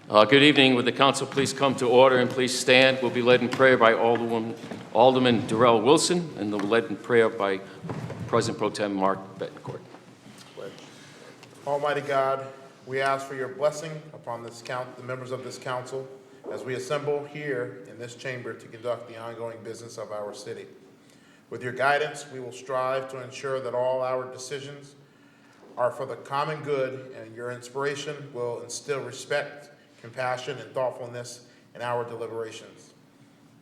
Good evening. Would the council please come to order and please stand? We'll be led in prayer by Alderman Darrell Wilson, and we'll be led in prayer by President Pro Tem Mark Betancourt. Almighty God, we ask for your blessing upon the members of this council as we assemble here in this chamber to conduct the ongoing business of our city. With your guidance, we will strive to ensure that all our decisions are for the common good, and your inspiration will instill respect, compassion, and thoughtfulness in our deliberations.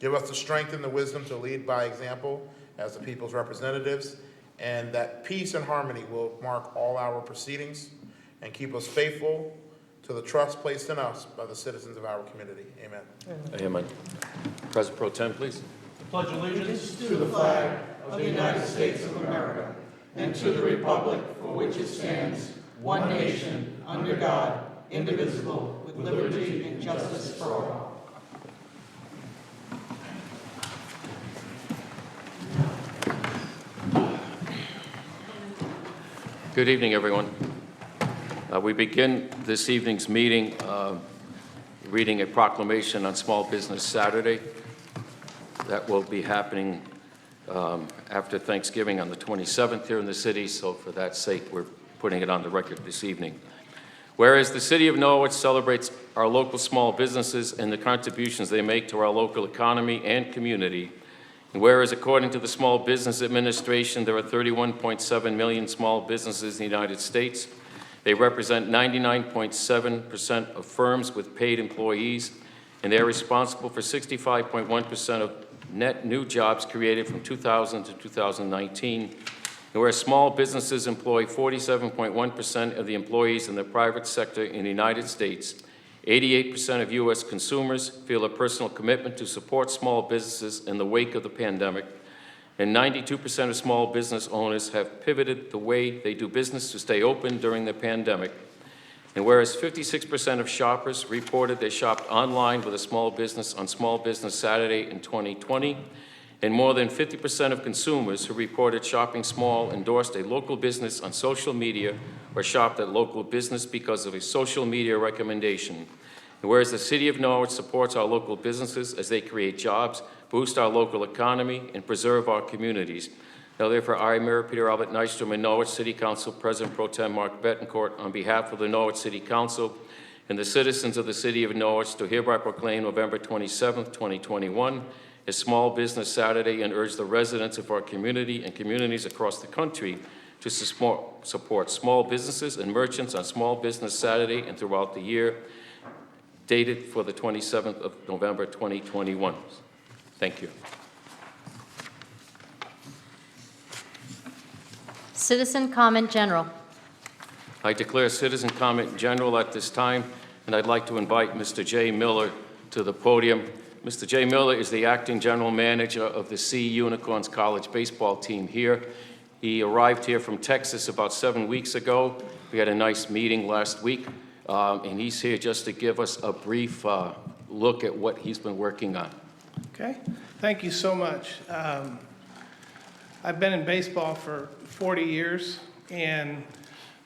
Give us the strength and the wisdom to lead by example as the people's representatives, and that peace and harmony will mark all our proceedings and keep us faithful to the trust placed in us by the citizens of our community. Amen. Amen. President Pro Tem, please. Pledge allegiance to the flag of the United States of America and to the republic for which it stands, one nation, under God, indivisible, with liberty and justice for all. Good evening, everyone. We begin this evening's meeting reading a proclamation on Small Business Saturday. That will be happening after Thanksgiving on the 27th here in the city, so for that sake, we're putting it on the record this evening. Whereas the City of Norwich celebrates our local small businesses and the contributions they make to our local economy and community, and whereas according to the Small Business Administration, there are 31.7 million small businesses in the United States. They represent 99.7% of firms with paid employees, and they're responsible for 65.1% of net new jobs created from 2000 to 2019. And whereas small businesses employ 47.1% of the employees in the private sector in the United States, 88% of U.S. consumers feel a personal commitment to support small businesses in the wake of the pandemic, and 92% of small business owners have pivoted the way they do business to stay open during the pandemic. And whereas 56% of shoppers reported they shopped online with a small business on Small Business Saturday in 2020, and more than 50% of consumers who reported shopping small endorsed a local business on social media or shopped at local business because of a social media recommendation. And whereas the City of Norwich supports our local businesses as they create jobs, boost our local economy, and preserve our communities. Now, therefore, I, Mayor Peter Albert Nystrom, and Norwich City Council President Pro Tem Mark Betancourt, on behalf of the Norwich City Council and the citizens of the City of Norwich, do hereby proclaim November 27th, 2021 as Small Business Saturday, and urge the residents of our community and communities across the country to support small businesses and merchants on Small Business Saturday and throughout the year, dated for the 27th of November, 2021. Thank you. Citizen comment general. I declare citizen comment general at this time, and I'd like to invite Mr. Jay Miller to the podium. Mr. Jay Miller is the acting general manager of the Sea Unicorns college baseball team here. He arrived here from Texas about 7 weeks ago. We had a nice meeting last week, and he's here just to give us a brief look at what he's been working on. Okay, thank you so much. I've been in baseball for 40 years, and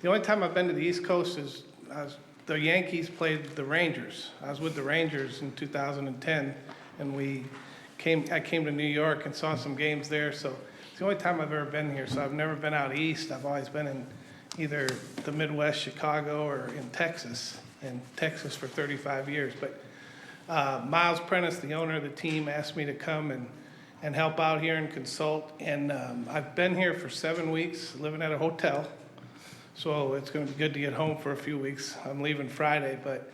the only time I've been to the East Coast is the Yankees played the Rangers. I was with the Rangers in 2010, and I came to New York and saw some games there, so it's the only time I've ever been here. So I've never been out east. I've always been in either the Midwest, Chicago, or in Texas for 35 years. But Miles Prentice, the owner of the team, asked me to come and help out here and consult. And I've been here for 7 weeks, living at a hotel. So it's going to be good to get home for a few weeks. I'm leaving Friday, but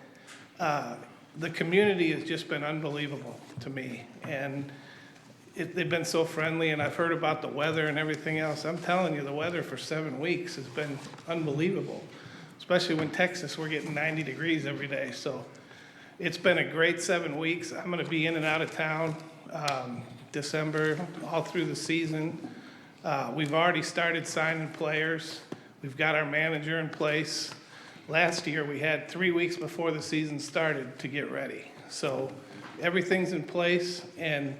the community has just been unbelievable to me. And they've been so friendly, and I've heard about the weather and everything else. I'm telling you, the weather for 7 weeks has been unbelievable, especially when Texas, we're getting 90 degrees every day. So it's been a great 7 weeks. I'm going to be in and out of town December, all through the season. We've already started signing players. We've got our manager in place. Last year, we had 3 weeks before the season started to get ready. So everything's in place, and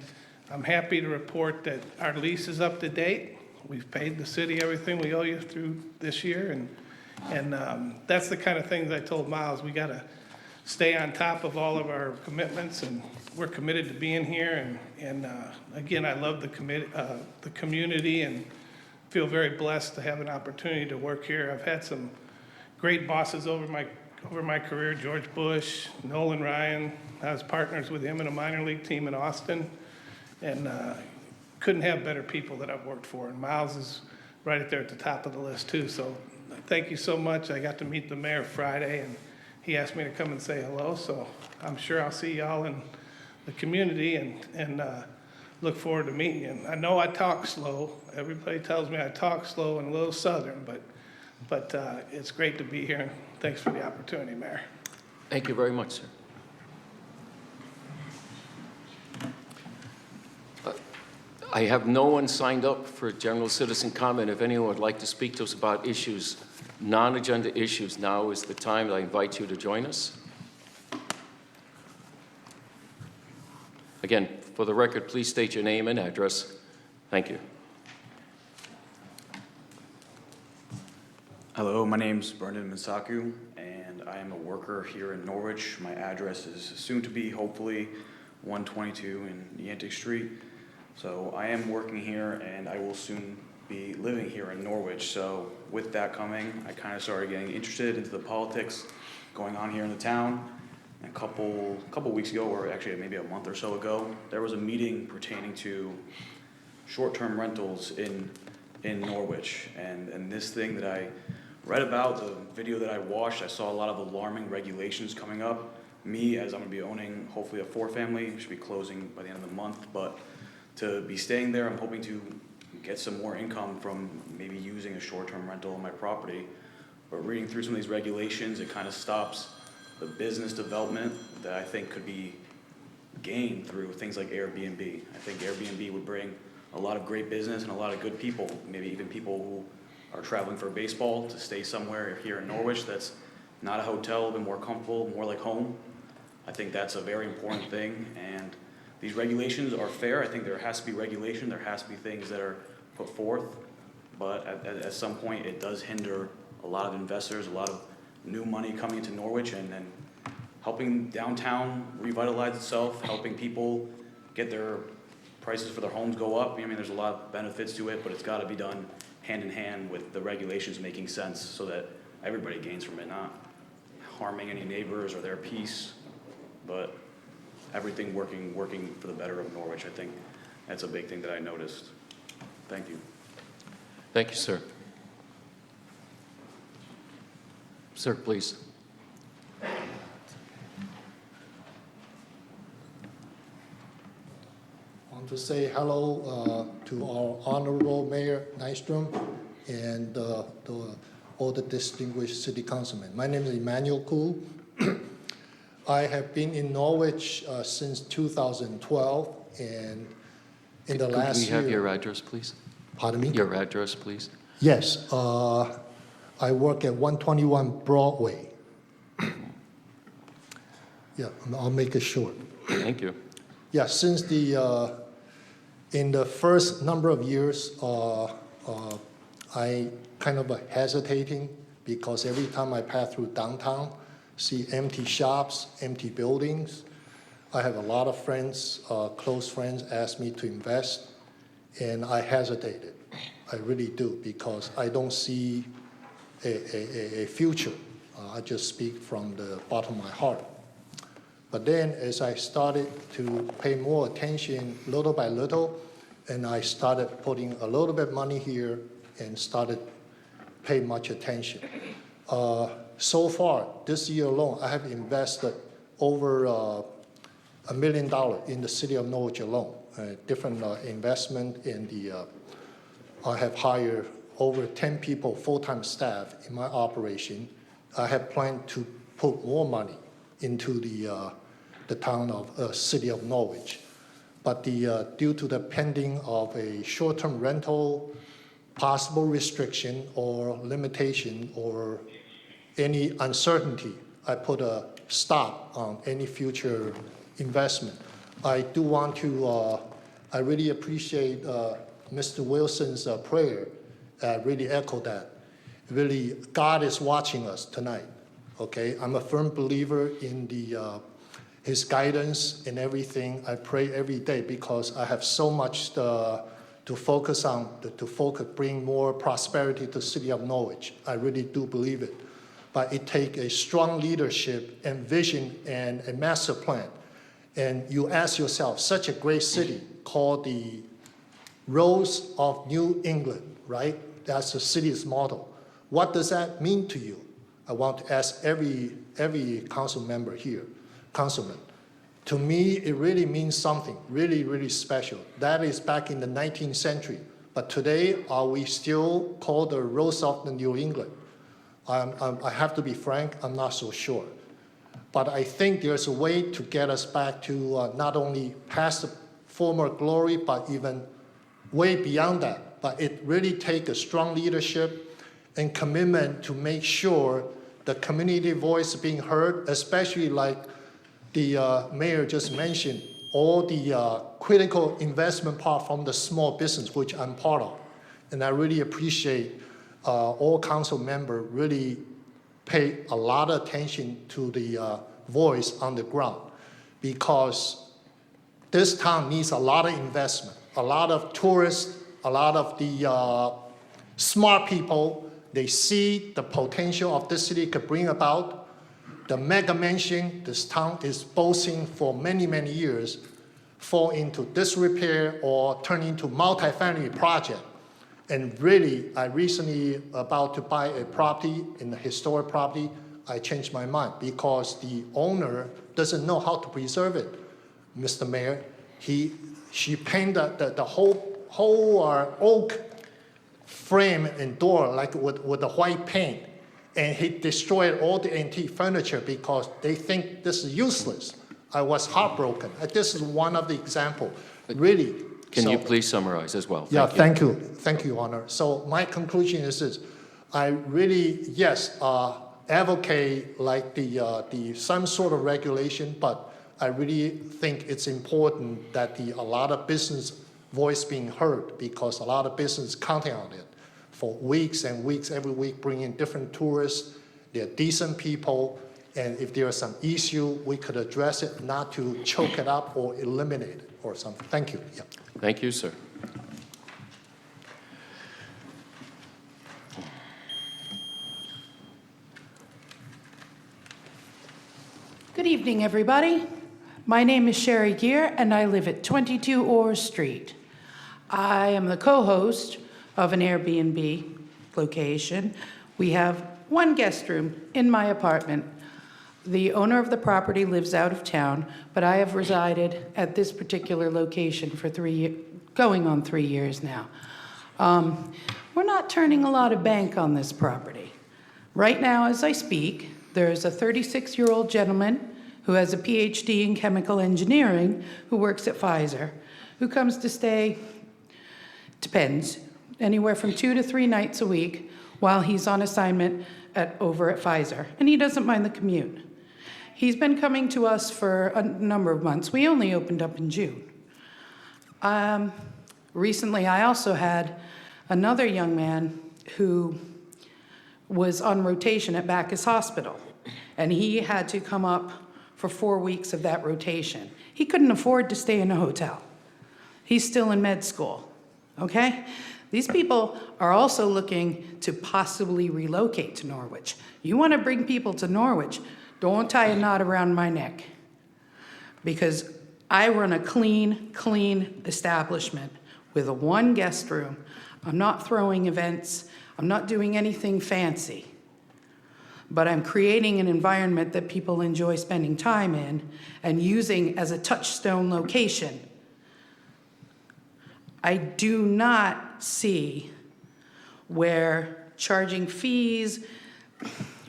I'm happy to report that our lease is up to date. We've paid the city everything we owe you through this year, and that's the kind of things I told Miles. We got to stay on top of all of our commitments, and we're committed to being here. And again, I love the community and feel very blessed to have an opportunity to work here. I've had some great bosses over my career, George Bush, Nolan Ryan. I was partners with him in a minor league team in Austin, and couldn't have better people that I've worked for. And Miles is right there at the top of the list too. So thank you so much. I got to meet the mayor Friday, and he asked me to come and say hello. So I'm sure I'll see y'all in the community, and look forward to meeting you. I know I talk slow. Everybody tells me I talk slow and a little southern, but it's great to be here, and thanks for the opportunity, Mayor. Thank you very much, sir. I have no one signed up for general citizen comment. If anyone would like to speak to us about issues, non-agenda issues, now is the time. I invite you to join us. Again, for the record, please state your name and address. Thank you. Hello, my name's Brendan Misaku, and I am a worker here in Norwich. My address is soon to be, hopefully, 122 in Yantic Street. So I am working here, and I will soon be living here in Norwich. So with that coming, I kind of started getting interested into the politics going on here in the town. And a couple weeks ago, or actually maybe a month or so ago, there was a meeting pertaining to short-term rentals in Norwich. And this thing that I read about, the video that I watched, I saw a lot of alarming regulations coming up. Me, as I'm gonna be owning hopefully a 4-family, should be closing by the end of the month, but to be staying there, I'm hoping to get some more income from maybe using a short-term rental on my property. But reading through some of these regulations, it kind of stops the business development that I think could be gained through things like Airbnb. I think Airbnb would bring a lot of great business and a lot of good people, maybe even people who are traveling for baseball to stay somewhere here in Norwich that's not a hotel, but more comfortable, more like home. I think that's a very important thing, and these regulations are fair. I think there has to be regulation, there has to be things that are put forth, but at some point it does hinder a lot of investors, a lot of new money coming into Norwich, and then helping downtown revitalize itself, helping people get their prices for their homes go up. I mean, there's a lot of benefits to it, but it's gotta be done hand in hand with the regulations making sense so that everybody gains from it, not harming any neighbors or their peace, but everything working for the better of Norwich. I think that's a big thing that I noticed. Thank you. Thank you, sir. Sir, please. I want to say hello to our Honorable Mayor Nystrom and all the distinguished city councilmen. My name is Emmanuel Koo. I have been in Norwich since 2012, and in the last year... Could we have your address, please? Pardon me? Your address, please. Yes. I work at 121 Broadway. Yeah, I'll make it short. Thank you. Yeah, since in the first number of years, I kind of hesitating because every time I pass through downtown, see empty shops, empty buildings. I have a lot of friends, close friends, ask me to invest, and I hesitated. I really do, because I don't see a future. I just speak from the bottom of my heart. But then as I started to pay more attention little by little, and I started putting a little bit of money here and started paying much attention. So far, this year alone, I have invested over $1 million in the city of Norwich alone. Different investment in the, I have hired over 10 people, full-time staff in my operation. I have planned to put more money into the town of, city of Norwich. But due to the pending of a short-term rental, possible restriction or limitation or any uncertainty, I put a stop on any future investment. I do want to, I really appreciate Mr. Wilson's prayer, really echo that. Really, God is watching us tonight, okay? I'm a firm believer in his guidance and everything. I pray every day because I have so much to focus on, bring more prosperity to the city of Norwich. I really do believe it. But it takes a strong leadership and vision and a master plan. And you ask yourself, such a great city called the Rose of New England, right? That's the city's motto. What does that mean to you? I want to ask every council member here, councilman. To me, it really means something really, really special. That is back in the 19th century. But today, are we still called the Rose of the New England? I have to be frank, I'm not so sure. But I think there's a way to get us back to not only past the former glory, but even way beyond that. But it really takes a strong leadership and commitment to make sure the community voice is being heard, especially like the mayor just mentioned, all the critical investment part from the small business, which I'm part of. And I really appreciate all council members really pay a lot of attention to the voice on the ground, because this town needs a lot of investment, a lot of tourists, a lot of the smart people. They see the potential of this city could bring about. The mega mansion this town is boasting for many, many years fall into disrepair or turn into multifamily project. And really, I recently about to buy a property, in a historic property. I changed my mind because the owner doesn't know how to preserve it, Mr. Mayor. She painted the whole oak frame and door like with the white paint. And he destroyed all the antique furniture because they think this is useless. I was heartbroken. This is one of the examples, really. Can you please summarize as well? Yeah, thank you. Thank you, Honor. So my conclusion is this. I really, yes, advocate like the some sort of regulation, but I really think it's important that a lot of business voice being heard, because a lot of business counting on it for weeks and weeks, every week, bringing different tourists. They're decent people, and if there is some issue, we could address it, not to choke it up or eliminate it or something. Thank you. Yeah. Thank you, sir. Good evening, everybody. My name is Sherry Gear, and I live at 22 Orr Street. I am the co-host of an Airbnb location. We have one guest room in my apartment. The owner of the property lives out of town, but I have resided at this particular location for going on 3 years now. We're not turning a lot of bank on this property. Right now, as I speak, there's a 36-year-old gentleman who has a PhD in chemical engineering who works at Pfizer, who comes to stay, depends, anywhere from 2 to 3 nights a week while he's on assignment over at Pfizer, and he doesn't mind the commute. He's been coming to us for a number of months. We only opened up in June. Recently, I also had another young man who was on rotation at Bacchus Hospital, and he had to come up for 4 weeks of that rotation. He couldn't afford to stay in a hotel. He's still in med school, okay? These people are also looking to possibly relocate to Norwich. You want to bring people to Norwich, don't tie a knot around my neck, because I run a clean establishment with a 1 guest room. I'm not throwing events. I'm not doing anything fancy. But I'm creating an environment that people enjoy spending time in and using as a touchstone location. I do not see where charging fees,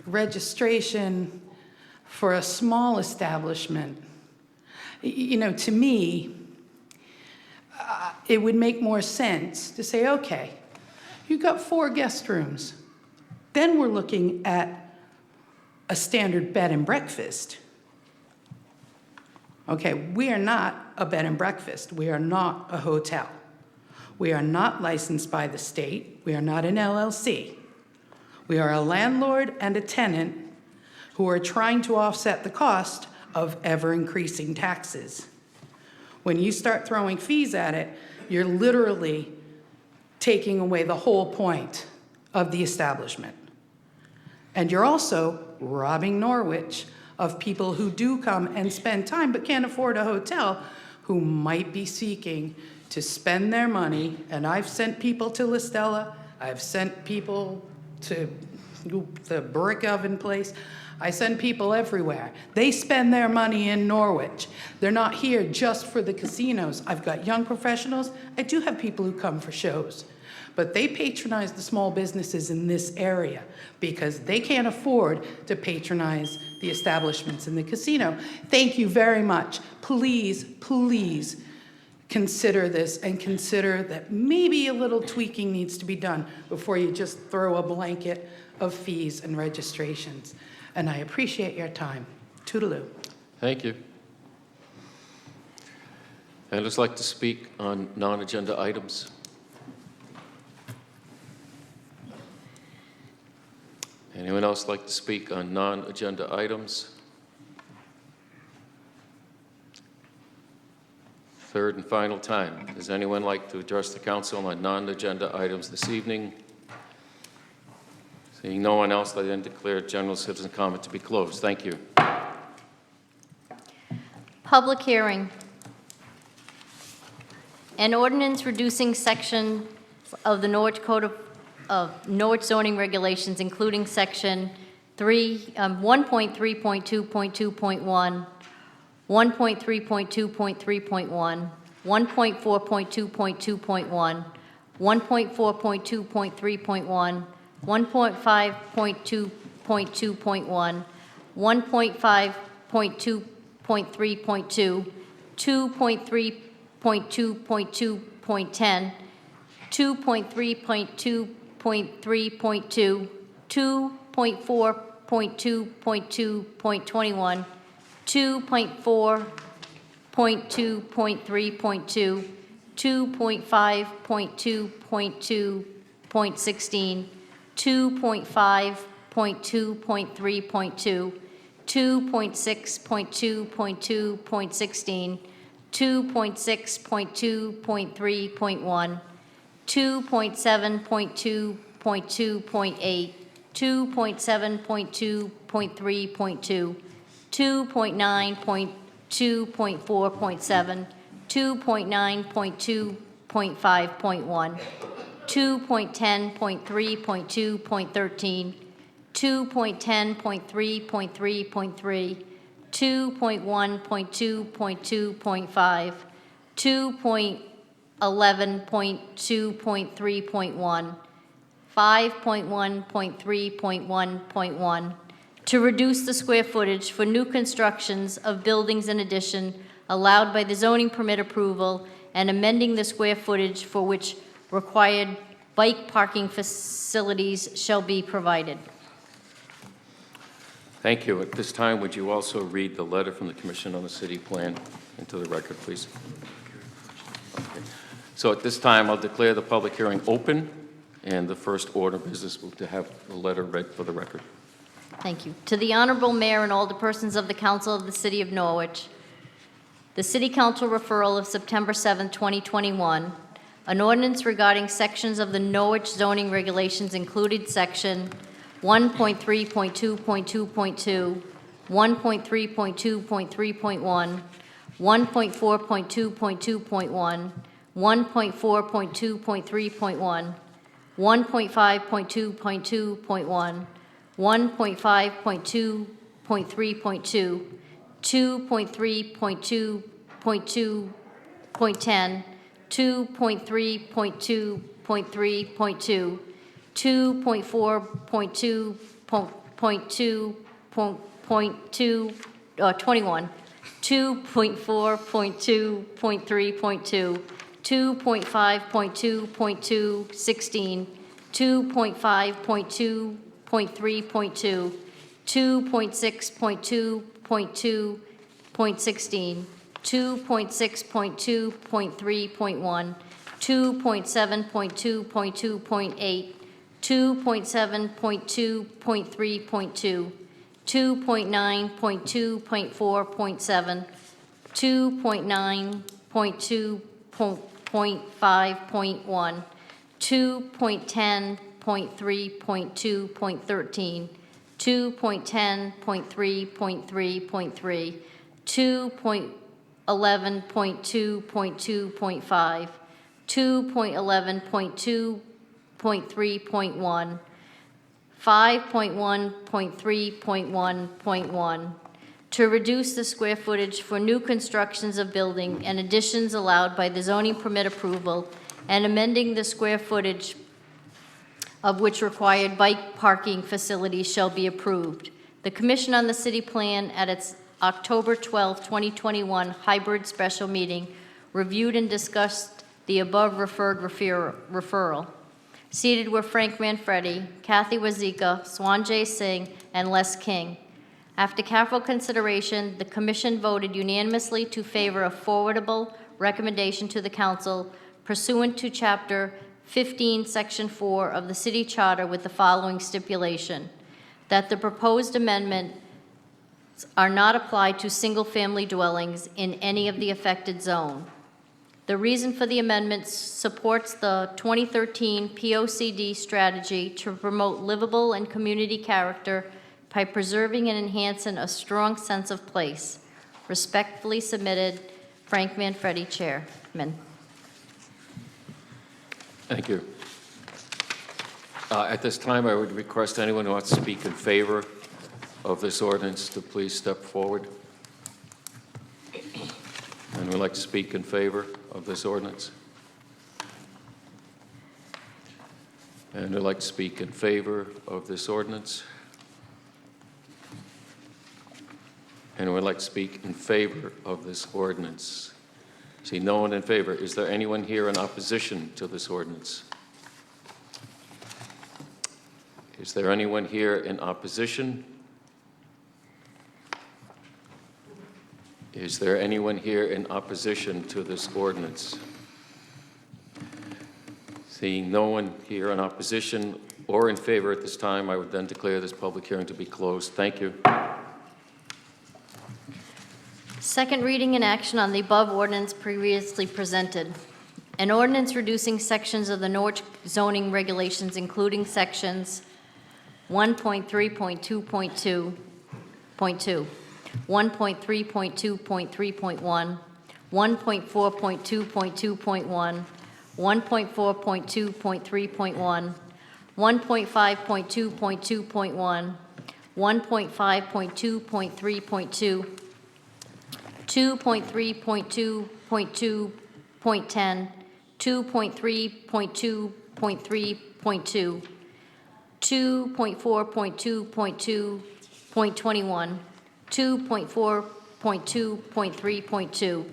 registration for a small establishment, to me, it would make more sense to say, okay, you've got 4 guest rooms. Then we're looking at a standard bed and breakfast. Okay, we are not a bed and breakfast. We are not a hotel. We are not licensed by the state. We are not an LLC. We are a landlord and a tenant who are trying to offset the cost of ever-increasing taxes. When you start throwing fees at it, you're literally taking away the whole point of the establishment. And you're also robbing Norwich of people who do come and spend time but can't afford a hotel, who might be seeking to spend their money. And I've sent people to La Stella. I've sent people to the brick oven place. I send people everywhere. They spend their money in Norwich. They're not here just for the casinos. I've got young professionals. I do have people who come for shows. But they patronize the small businesses in this area because they can't afford to patronize the establishments in the casino. Thank you very much. Please, please consider this and consider that maybe a little tweaking needs to be done before you just throw a blanket of fees and registrations. And I appreciate your time. Toodaloo. Thank you. I'd just like to speak on non-agenda items. Anyone else like to speak on non-agenda items? Third and final time. Does anyone like to address the council on non-agenda items this evening? Seeing no one else, I then declare general citizen comment to be closed. Thank you. Public hearing. An ordinance reducing section of the Norwich Code of Norwich zoning regulations, including section 1.3.2.2.1, 1.3.2.3.1, 1.4.2.2.1, 1.4.2.3.1, 1.5.2.2.1, 1.5.2.3.2, 2.3.2.2.10, 2.3.2.3.2, 2.4.2.2.21, 2.4.2.3.2, 2.5.2.2.16, 2.5.2.3.2, 2.6.2.2.16, 2.6.2.3.1, 2.7.2.2.8, 2.7.2.3.2, 2.9.2.4.7, 2.9.2.5.1, 2.10.3.2.13, 2.10.3.3.3, 2.1.2.2.5, 2.11.2.3.1, 5.1.3.1.1, to reduce the square footage for new constructions of buildings in addition allowed by the zoning permit approval and amending the square footage for which required bike parking facilities shall be provided. Thank you. At this time, would you also read the letter from the Commission on the City Plan into the record, please? Okay. So at this time, I'll declare the public hearing open, and the first order of business will to have the letter read for the record. Thank you. To the Honorable Mayor and all the persons of the Council of the City of Norwich, the City Council referral of September 7, 2021, an ordinance regarding sections of the Norwich zoning regulations included section 1.3.2.2.2, 1.3.2.3.1, 1.4.2.2.1, 1.4.2.3.1, 1.5.2.2.1, 1.5.2.3.2, 2.3.2.2.10, 2.3.2.3.2, 2.4.2.2.21, 2.4.2.3.2, 2.5.2.2.16, 2.5.2.3.2, 2.6.2.2.16, 2.6.2.3.1, 2.7.2.2.8, 2.7.2.3.2, 2.9.2.4.7, 2.9.2.5.1, 2.10.3.2.13, 2.10.3.3.3, 2.11.2.2.5, 2.11.2.3.1, 5.1.3.1.1, to reduce the square footage for new constructions of building and additions allowed by the zoning permit approval, and amending the square footage of which required bike parking facilities shall be approved. The Commission on the City Plan at its October 12, 2021 hybrid special meeting reviewed and discussed the above referred referral. Seated were Frank Manfredi, Kathy Wazika, Swanjay Singh, and Les King. After careful consideration, the Commission voted unanimously to favor a forwardable recommendation to the Council pursuant to Chapter 15, Section 4 of the City Charter with the following stipulation: that the proposed amendments are not applied to single-family dwellings in any of the affected zone. The reason for the amendments supports the 2013 POCD strategy to promote livable and community character by preserving and enhancing a strong sense of place. Respectfully submitted, Frank Manfredi, Chairman. Thank you. At this time, I would request anyone who wants to speak in favor of this ordinance to please step forward. And would like to speak in favor of this ordinance? And would like to speak in favor of this ordinance? And would like to speak in favor of this ordinance? See no one in favor. Is there anyone here in opposition to this ordinance? Is there anyone here in opposition? Is there anyone here in opposition to this ordinance? Seeing no one here in opposition or in favor at this time, I would then declare this public hearing to be closed. Thank you. Second reading and action on the above ordinance previously presented. An ordinance reducing sections of the Norwich zoning regulations, including sections 1.3.2.2, 1.3.2.3.1, 1.4.2.2.1, 1.4.2.3.1, 1.5.2.2.1, 1.5.2.3.2, 2.3.2.2.10, 2.3.2.3.2, 2.4.2.2.21, 2.4.2.3.2,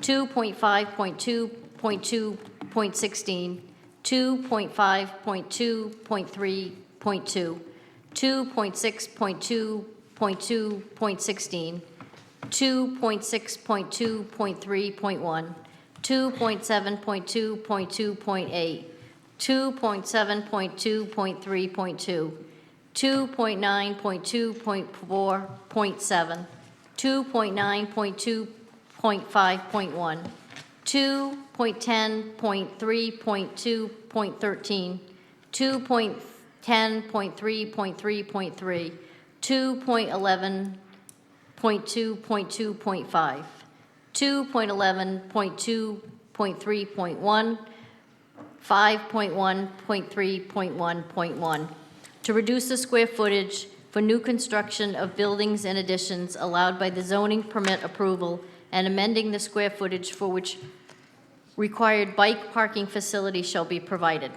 2.5.2.2.16, 2.5.2.3.2, 2.6.2.2.16, 2.6.2.3.1, 2.7.2.2.8, 2.7.2.3.2, 2.9.2.4.7, 2.9.2.5.1, 2.10.3.2.13, 2.10.3.3.3, 2.11.2.2.5, 2.11.2.3.1, 5.1.3.1.1, to reduce the square footage for new construction of buildings and additions allowed by the zoning permit approval, and amending the square footage for which required bike parking facilities shall be provided.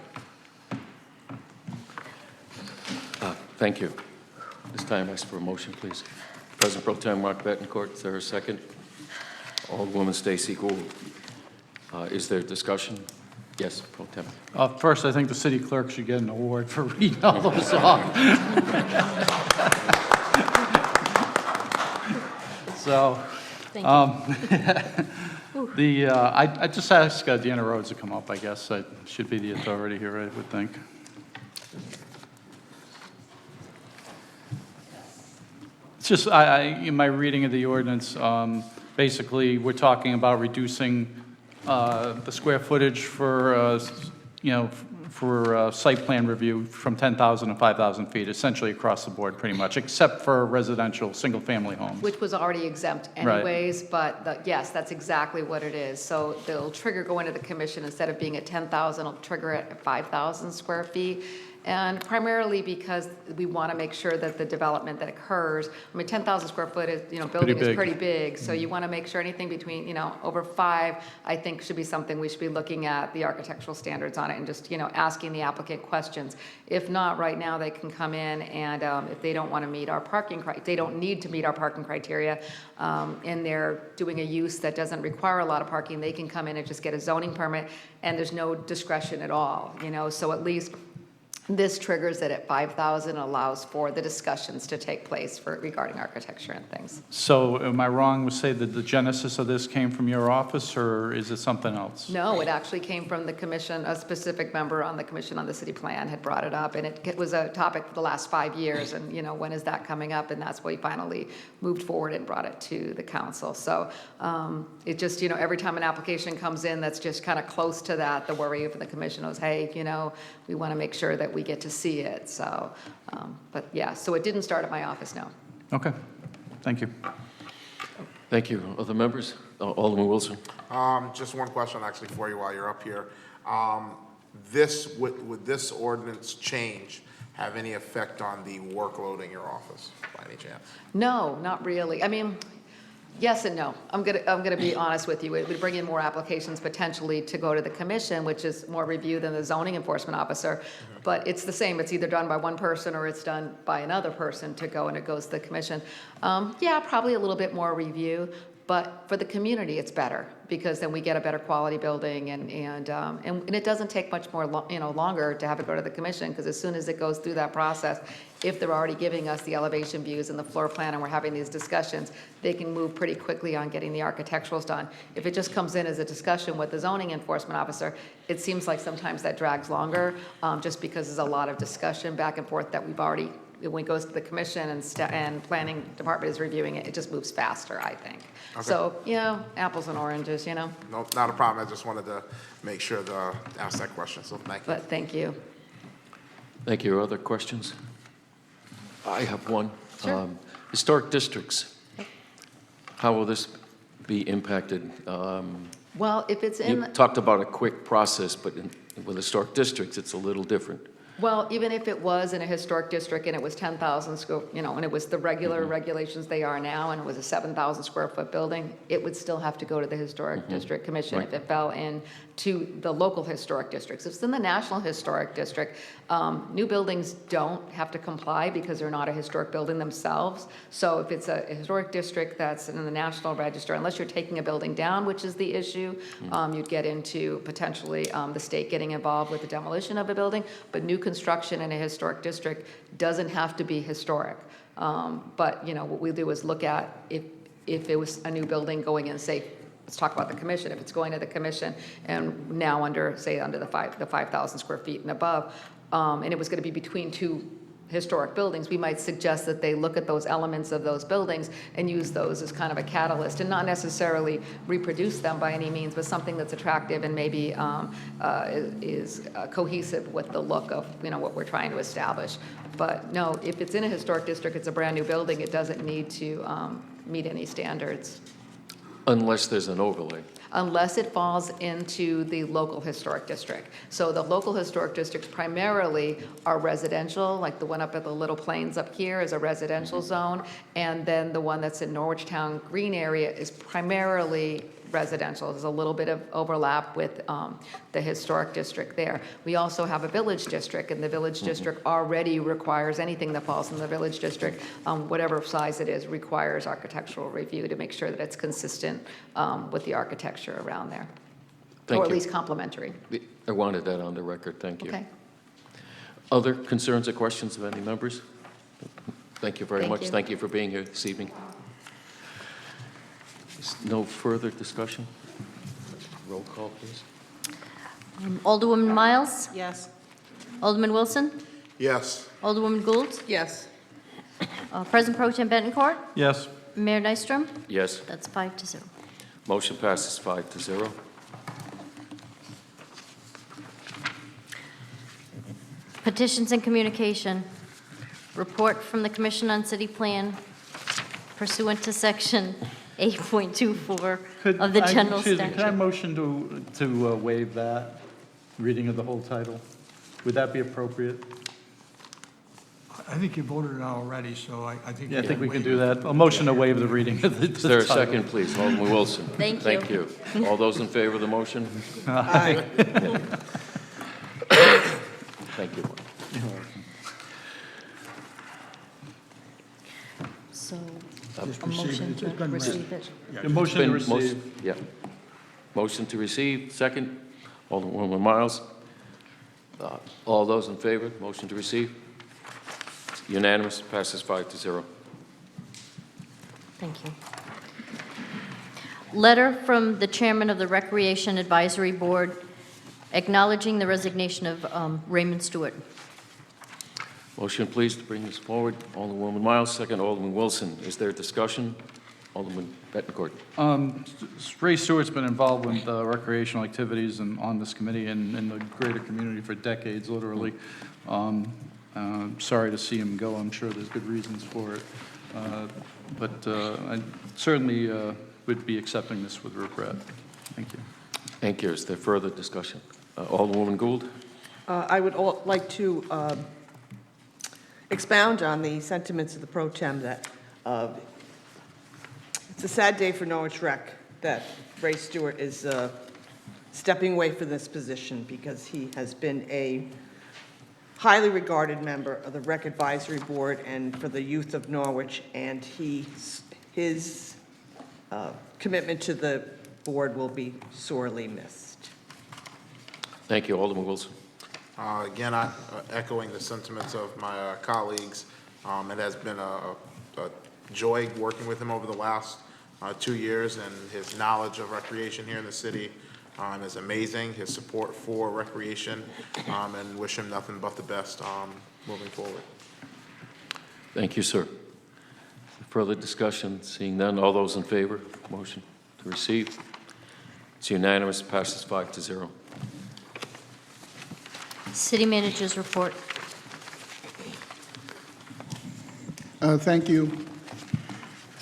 Thank you. This time, I ask for a motion, please. President Pro Tem Mark Betancourt, is there a second? Alderwoman Stacy Gould. Is there discussion? Yes, Pro Tem. First, I think the city clerk should get an award for reading all those off. So, Thank you. I just asked Deanna Rhodes to come up, I guess. I should be the authority here, I would think. It's just, in my reading of the ordinance, basically, we're talking about reducing the square footage for, for site plan review from 10,000 to 5,000 feet, essentially across the board, pretty much, except for residential, single-family homes. Which was already exempt Right. anyways, but yes, that's exactly what it is. So they'll trigger going to the commission, instead of being at 10,000, it'll trigger at 5,000 square feet. And primarily because we want to make sure that the development that occurs, I mean, 10,000 square foot is, building is big. pretty big. So you want to make sure anything between, over 5, I think should be something we should be looking at the architectural standards on it and just, asking the applicant questions. If not, right now, they can come in and if they don't want to meet our they don't need to meet our parking criteria, and they're doing a use that doesn't require a lot of parking, they can come in and just get a zoning permit, and there's no discretion at all, so at least this triggers it at 5,000, allows for the discussions to take place regarding architecture and things. So am I wrong to say that the genesis of this came from your office, or is it something else? No, it actually came from the commission. A specific member on the commission on the city plan had brought it up, and it was a topic for the last 5 years, and, when is that coming up? And that's why we finally moved forward and brought it to the council. So it just, every time an application comes in that's just kind of close to that, the worry of the commission was, hey, we want to make sure that we get to see it. So, but yeah, so it didn't start at my office, no. Okay, thank you. Thank you. Other members? Alderman Wilson? Just one question actually for you while you're up here. Would this ordinance change have any effect on the workload in your office by any chance? No, not really. I mean, yes and no. I'm gonna be honest with you. It would bring in more applications potentially to go to the commission, which is more review than the zoning enforcement officer. But it's the same. It's either done by one person or it's done by another person to go, and it goes to the commission. Yeah, probably a little bit more review, but for the community, it's better because then we get a better quality building, and it doesn't take much more longer to have it go to the commission, because as soon as it goes through that process, if they're already giving us the elevation views and the floor plan and we're having these discussions, they can move pretty quickly on getting the architecturals done. If it just comes in as a discussion with the zoning enforcement officer, it seems like sometimes that drags longer, just because there's a lot of discussion back and forth that we've already, when it goes to the commission and planning department is reviewing it, it just moves faster, I think. Okay. So, apples and oranges, No, not a problem. I just wanted to make sure to ask that question, so thank you. but thank you. Thank you. Other questions? I have one. Sure. Historic districts, how will this be impacted? Well, if it's You in, talked about a quick process, but with historic districts, it's a little different. well, even if it was in a historic district and it was 10,000 square, and it was the regular regulations they are now, and it was a 7,000 square foot building, it would still have to go to the historic district commission if it fell into the local historic districts. If it's in the national historic district, new buildings don't have to comply because they're not a historic building themselves. So if it's a historic district that's in the national register, unless you're taking a building down, which is the issue, you'd get into potentially the state getting involved with the demolition of a building. But new construction in a historic district doesn't have to be historic. But, what we do is look at if it was a new building going in, say, let's talk about the commission. If it's going to the commission and now under the 5,000 square feet and above, and it was going to be between two historic buildings, we might suggest that they look at those elements of those buildings and use those as kind of a catalyst, and not necessarily reproduce them by any means, but something that's attractive and maybe is cohesive with the look of what we're trying to establish. But no, if it's in a historic district, it's a brand new building, it doesn't need to meet any standards. Unless there's an overlay. Unless it falls into the local historic district. So the local historic districts primarily are residential, like the one up at the Little Plains up here is a residential zone, and then the one that's in Norwich Town Green area is primarily residential. There's a little bit of overlap with the historic district there. We also have a village district, and the village district already requires anything that falls in the village district, whatever size it is, requires architectural review to make sure that it's consistent with the architecture around there. Thank Or at you. least complementary. I wanted that on the record. Thank you. Okay. Other concerns or questions of any members? Thank you very Thank much. you. Thank you for being here this evening. No further discussion? Roll call, please. Alderwoman Miles? Yes. Alderman Wilson? Yes. Alderwoman Gould? Yes. President Pro Tem Bettencourt? Yes. Mayor Nystrom? Yes. That's 5-0. Motion passes 5-0. Petitions and communication. Report from the Commission on City Plan pursuant to Section 8.24 of the General Excuse me, can I Statute. motion to waive that reading of the whole title? Would that be appropriate? I think you voted it out already, so I think. Yeah, I think we can do that. A motion to waive the reading of the Is there a title. second, please? Alderman Wilson. Thank Thank you. All those in favor of the motion? Aye. Thank you. So, Just a receive it. motion It's to been read. receive it. A motion to Been receive. Yeah. Motion to receive, second. Alderwoman Miles. All those in favor, motion to receive? Unanimous, passes 5-0. Thank you. Letter from the Chairman of the Recreation Advisory Board acknowledging the resignation of Raymond Stewart. Motion, please, to bring this forward. Alderwoman Miles, second. Alderman Wilson. Is there discussion? Alderman Bettencourt. Ray Stewart's been involved with recreational activities and on this committee and in the greater community for decades, literally. Sorry to see him go. I'm sure there's good reasons for it. But I certainly would be accepting this with regret. Thank you. Thank you. Is there further discussion? Alderwoman Gould. I would like to expound on the sentiments of the pro tem that it's a sad day for Norwich Rec that Ray Stewart is stepping away from this position because he has been a highly regarded member of the Rec Advisory Board and for the youth of Norwich, and his commitment to the board will be sorely missed. Thank you. Alderman Wilson. Again, echoing the sentiments of my colleagues, it has been a joy working with him over the last 2 years, and his knowledge of recreation here in the city is amazing. His support for recreation, and wish him nothing but the best moving forward. Thank you, sir. Further discussion? Seeing none, all those in favor? Motion to receive. It's unanimous, passes 5-0. City Manager's report. Thank you.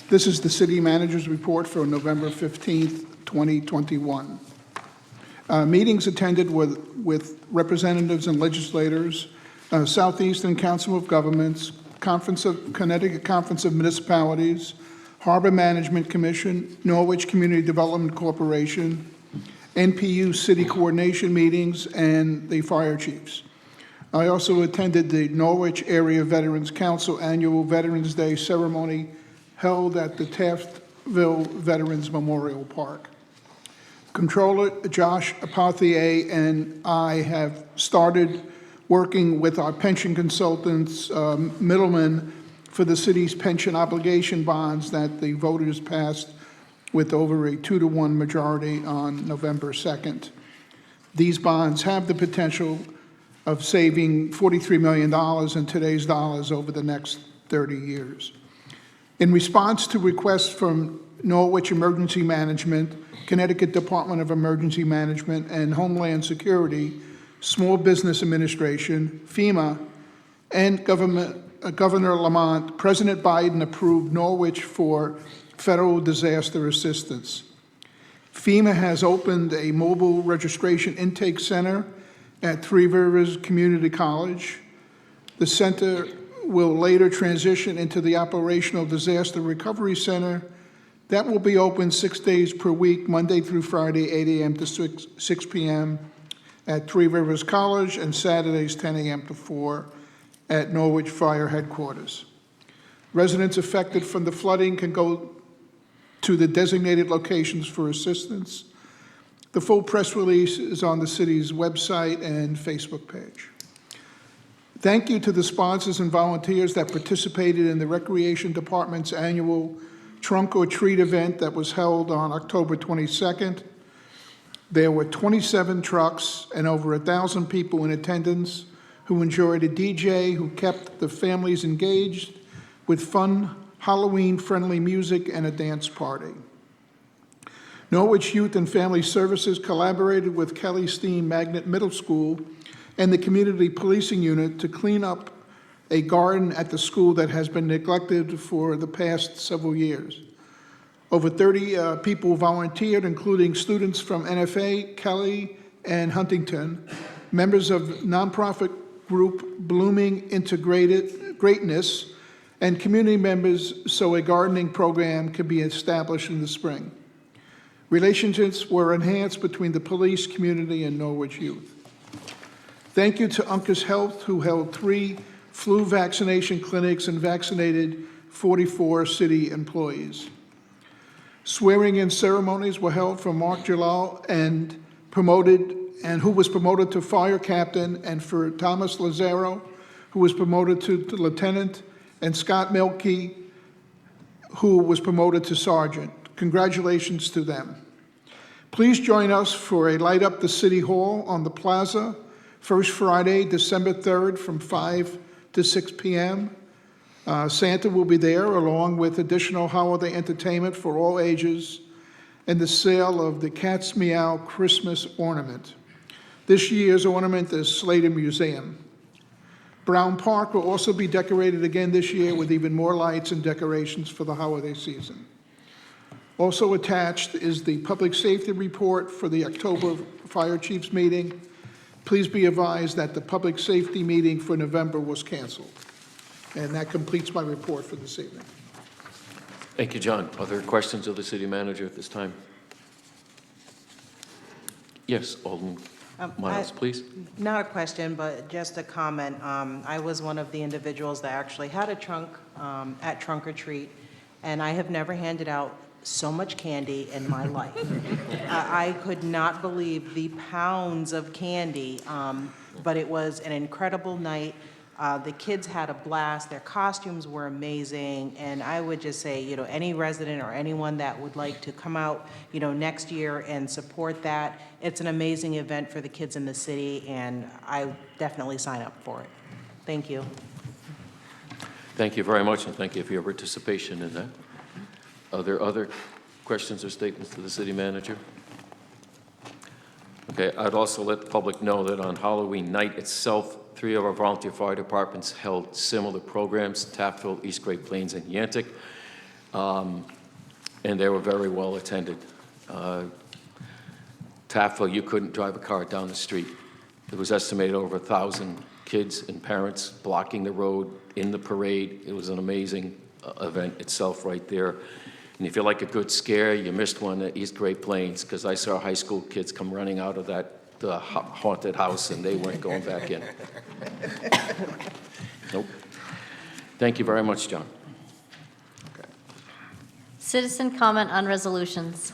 This is the City Manager's report for November 15th, 2021. Meetings attended with representatives and legislators, Southeastern Council of Governments, Connecticut Conference of Municipalities, Harbor Management Commission, Norwich Community Development Corporation, NPU City Coordination meetings, and the fire chiefs. I also attended the Norwich Area Veterans Council Annual Veterans Day ceremony held at the Taftville Veterans Memorial Park. Controller Josh Apothier and I have started working with our pension consultants, Middleman, for the city's pension obligation bonds that the voters passed with over a 2-to-1 majority on November 2nd. These bonds have the potential of saving $43 million in today's dollars over the next 30 years. In response to requests from Norwich Emergency Management, Connecticut Department of Emergency Management, and Homeland Security, Small Business Administration, FEMA, and Governor Lamont, President Biden approved Norwich for federal disaster assistance. FEMA has opened a mobile registration intake center at Three Rivers Community College. The center will later transition into the Operational Disaster Recovery Center that will be open 6 days per week, Monday through Friday, 8 a.m. to 6 p.m. at Three Rivers College, and Saturdays, 10 a.m. to 4 at Norwich Fire Headquarters. Residents affected from the flooding can go to the designated locations for assistance. The full press release is on the city's website and Facebook page. Thank you to the sponsors and volunteers that participated in the Recreation Department's annual Trunk or Treat event that was held on October 22nd. There were 27 trucks and over 1,000 people in attendance who enjoyed a DJ who kept the families engaged, with fun Halloween-friendly music and a dance party. Norwich Youth and Family Services collaborated with Kelly Steen Magnet Middle School and the Community Policing Unit to clean up a garden at the school that has been neglected for the past several years. Over 30 people volunteered, including students from NFA, Kelly, and Huntington, members of nonprofit group Blooming Integrated Greatness, and community members so a gardening program could be established in the spring. Relationships were enhanced between the police, community, and Norwich Youth. Thank you to Uncas Health, who held 3 flu vaccination clinics and vaccinated 44 city employees. Swearing-in ceremonies were held for Mark Jalal who was promoted to fire captain, and for Thomas Lazaro, who was promoted to lieutenant, and Scott Milkey, who was promoted to sergeant. Congratulations to them. Please join us for a Light Up the City Hall on the Plaza, first Friday, December 3rd, from 5 to 6 p.m. Santa will be there, along with additional holiday entertainment for all ages and the sale of the Cat's Meow Christmas ornament. This year's ornament is Slater Museum. Brown Park will also be decorated again this year with even more lights and decorations for the holiday season. Also attached is the public safety report for the October Fire Chiefs meeting. Please be advised that the public safety meeting for November was canceled. And that completes my report for this evening. Thank you, John. Are there questions of the city manager at this time? Yes, Alderman Miles, please. Not a question, but just a comment. I was one of the individuals that actually had a trunk at Trunk or Treat, and I have never handed out so much candy in my life. I could not believe the pounds of candy, but it was an incredible night. The kids had a blast. Their costumes were amazing. And I would just say, you know, any resident or anyone that would like to come out, you know, next year and support that, it's an amazing event for the kids in the city, and I definitely sign up for it. Thank you. Thank you very much, and thank you for your participation in that. Are there other questions or statements to the city manager? Okay, I'd also let the public know that on Halloween night itself, 3 of our volunteer fire departments held similar programs, Taftville, East Great Plains, and Yantic, and they were very well attended. Taftville, you couldn't drive a car down the street. It was estimated over 1,000 kids and parents blocking the road in the parade. It was an amazing event itself right there. And if you like a good scare, you missed one at East Great Plains, because I saw high school kids come running out of the haunted house, and they weren't going back in. Nope. Thank you very much, John. Okay. Citizen comment on resolutions.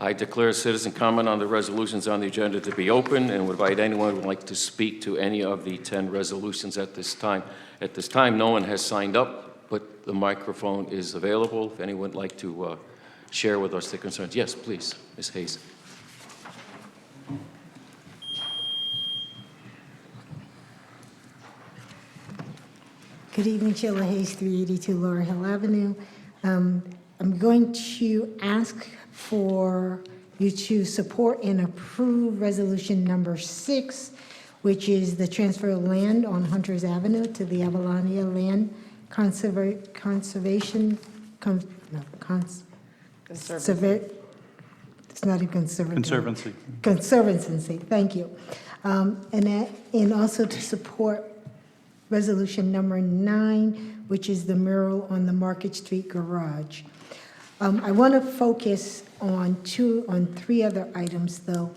I declare citizen comment on the resolutions on the agenda to be open, and would invite anyone who would like to speak to any of the 10 resolutions at this time. At this time, no one has signed up, but the microphone is available. If anyone would like to share with us their concerns. Yes, please, Ms. Hayes. Good evening, Sheila Hayes, 382 Laurel Hill Avenue. I'm going to ask for you to support and approve resolution number 6, which is the transfer of land on Hunters Avenue to the Avalania Land Conservation. It's not a conservatory. Conservancy, thank you. And also to support resolution number 9, which is the mural on the Market Street garage. I want to focus on 3 other items, though.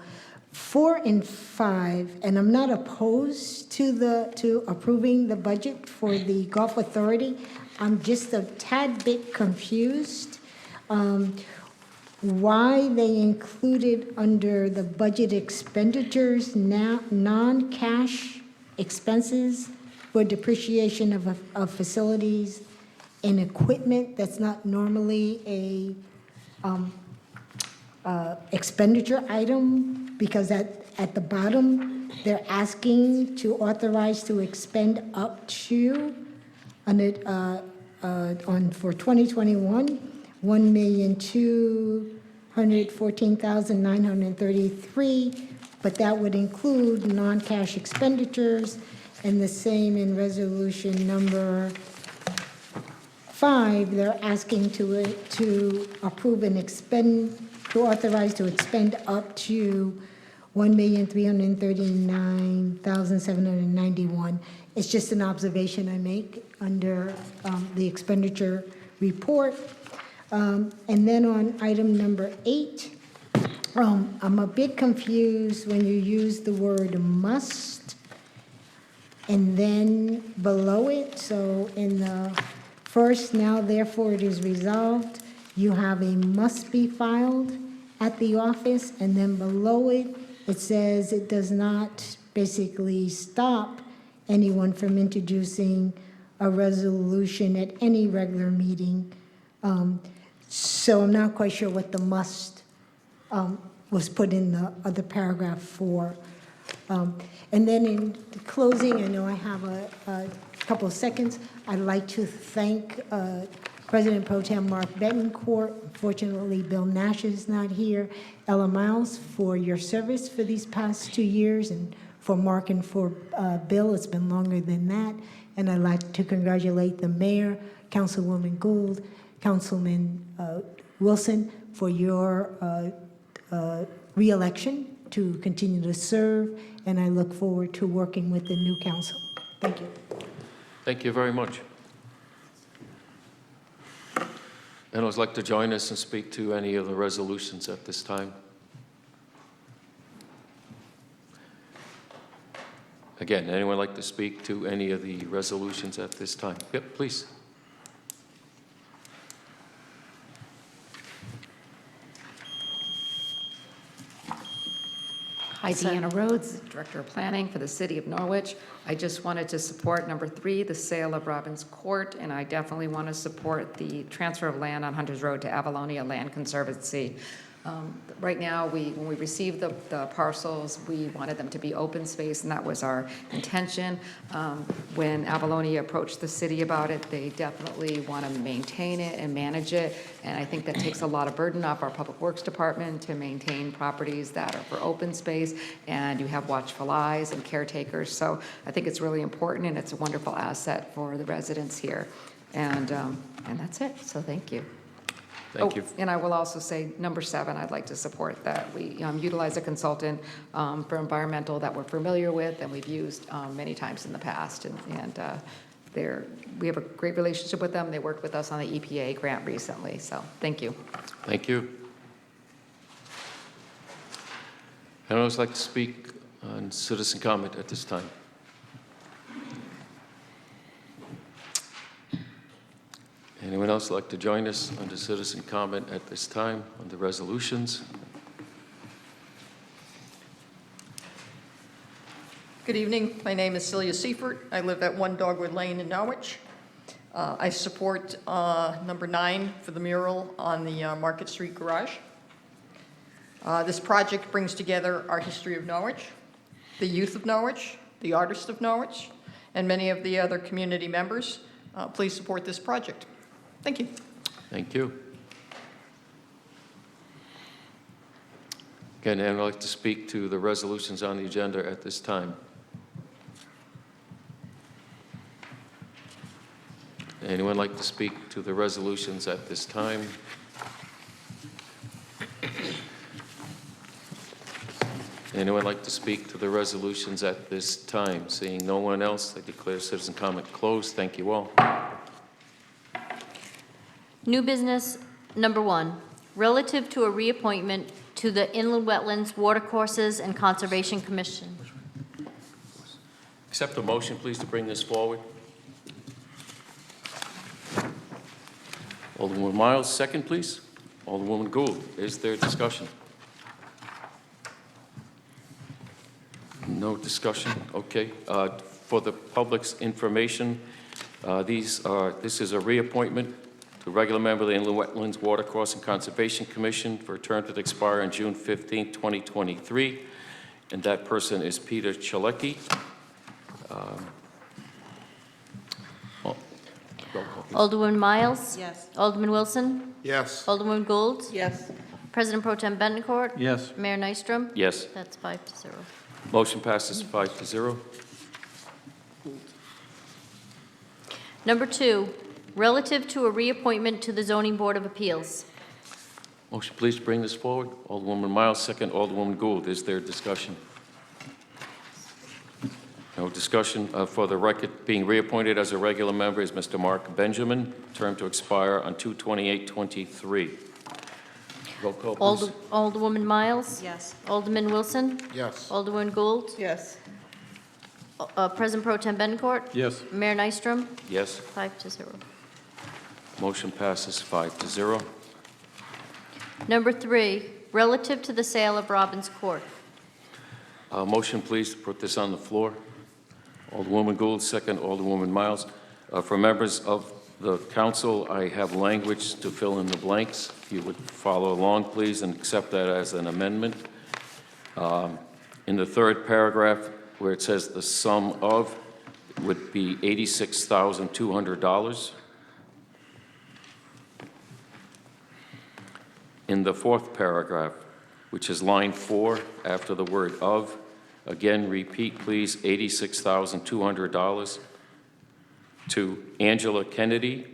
4 and 5, and I'm not opposed to approving the budget for the Gulf Authority. I'm just a tad bit confused why they included under the budget expenditures now non-cash expenses for depreciation of facilities and equipment that's not normally a expenditure item, because at the bottom, they're asking to authorize to expend up to for 2021, $1,214,933, but that would include non-cash expenditures, and the same in resolution number 5, they're asking to approve and to authorize to expend up to $1,339,791. It's just an observation I make under the expenditure report. And then on item number 8, I'm a bit confused when you use the word must and then below it. So in the first, now therefore it is resolved, you have a must be filed at the office, and then below it, it says it does not basically stop anyone from introducing a resolution at any regular meeting. So I'm not quite sure what the must was put in the other paragraph for. And then in closing, I know I have a couple of seconds. I'd like to thank President Pro Tem Mark Betancourt. Unfortunately, Bill Nash is not here. Ella Miles, for your service for these past 2 years, and for Mark and for Bill, it's been longer than that. And I'd like to congratulate the mayor, Councilwoman Gould, Councilman Wilson, for your re-election to continue to serve, and I look forward to working with the new council. Thank you. Thank you very much. Anyone would like to join us and speak to any of the resolutions at this time? Again, anyone like to speak to any of the resolutions at this time? Yep, please. Hi, Deanna Rhodes, Director of Planning for the City of Norwich. I just wanted to support number 3, the sale of Robbins Court, and I definitely want to support the transfer of land on Hunters Road to Avalonia Land Conservancy. Right now, when we received the parcels, we wanted them to be open space, and that was our intention. When Avalonia approached the city about it, they definitely want to maintain it and manage it, and I think that takes a lot of burden off our Public Works Department to maintain properties that are for open space, and you have watchful eyes and caretakers. So I think it's really important, and it's a wonderful asset for the residents here. And that's it, so thank you. Thank you. And I will also say, number 7, I'd like to support that. We utilize a consultant for environmental that we're familiar with and we've used many times in the past. And we have a great relationship with them. They worked with us on the EPA grant recently. So thank you. Thank you. Anyone else like to speak on citizen comment at this time? Anyone else like to join us under citizen comment at this time on the resolutions? Good evening. My name is Celia Seifert. I live at 1 Dogwood Lane in Norwich. I support number 9 for the mural on the Market Street garage. This project brings together our history of Norwich, the youth of Norwich, the artists of Norwich, and many of the other community members. Please support this project. Thank you. Thank you. Again, anyone like to speak to the resolutions on the agenda at this time? Anyone like to speak to the resolutions at this time? Anyone like to speak to the resolutions at this time? Seeing no one else, I declare citizen comment closed. Thank you all. New business number 1, relative to a reappointment to the Inland Wetlands, Watercourses, and Conservation Commission. Accept a motion, please, to bring this forward. Alderwoman Miles, second, please. Alderwoman Gould, is there discussion? No discussion? Okay. For the public's information, this is a reappointment to regular member of the Inland Wetlands, Watercourse, and Conservation Commission for a term to expire on June 15, 2023, and that person is Peter Chalecki. please. Alderwoman Miles? Yes. Alderman Wilson? Yes. Alderwoman Gould? Yes. President Pro Tem Bettencourt? Yes. Mayor Nystrom? Yes. That's 5-0. Motion passes 5-0. Number 2, relative to a reappointment to the Zoning Board of Appeals. Motion please to bring this forward. Alderwoman Miles, second. Alderwoman Gould. Is there discussion? No discussion. For the record, being reappointed as a regular member is Mr. Mark Benjamin, term to expire on 2/28/23. Roll call, please. Alderwoman Miles? Yes. Alderman Wilson? Yes. Alderwoman Gould? Yes. President Pro Tem Bettencourt? Yes. Mayor Nystrom? Yes. 5-0. Motion passes 5-0. Number 3, relative to the sale of Robbins Court. Motion please to put this on the floor. Alderwoman Gould, second. Alderwoman Miles. For members of the council, I have language to fill in the blanks. If you would follow along, please, and accept that as an amendment. In the third paragraph, where it says the sum of would be $86,200. In the fourth paragraph, which is line 4, after the word of, again, repeat, please, $86,200 to Angela Kennedy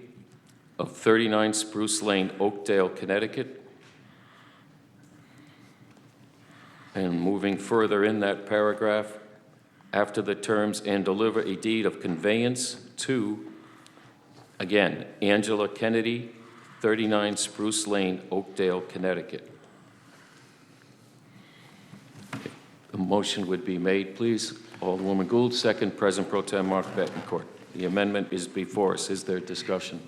of 39 Spruce Lane, Oakdale, Connecticut. And moving further in that paragraph, after the terms "and deliver a deed of conveyance to," again, Angela Kennedy, 39 Spruce Lane, Oakdale, Connecticut. The motion would be made, please. Alderwoman Gould, second. President Pro Tem Mark Bettencourt. The amendment is before us. Is there discussion?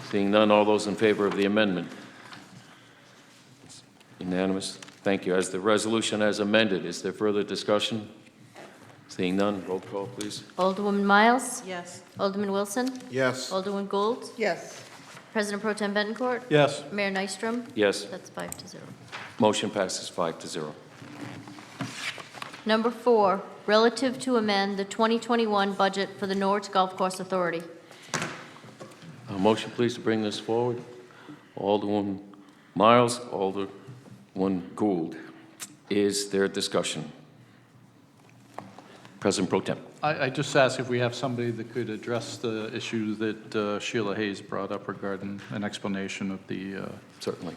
Seeing none, all those in favor of the amendment? Unanimous. Thank you. As the resolution as amended, is there further discussion? Seeing none, roll call, please. Alderwoman Miles? Yes. Alderman Wilson? Yes. Alderwoman Gould? Yes. President Pro Tem Bettencourt? Yes. Mayor Nystrom? Yes. That's 5-0. Motion passes 5-0. Number 4, relative to amend the 2021 budget for the Norwich Golf Course Authority. A motion, please, to bring this forward. Alderwoman Miles, Alderwoman Gould. Is there discussion? President Pro Tem. I just ask if we have somebody that could address the issue that Sheila Hayes brought up regarding an explanation of the, Certainly.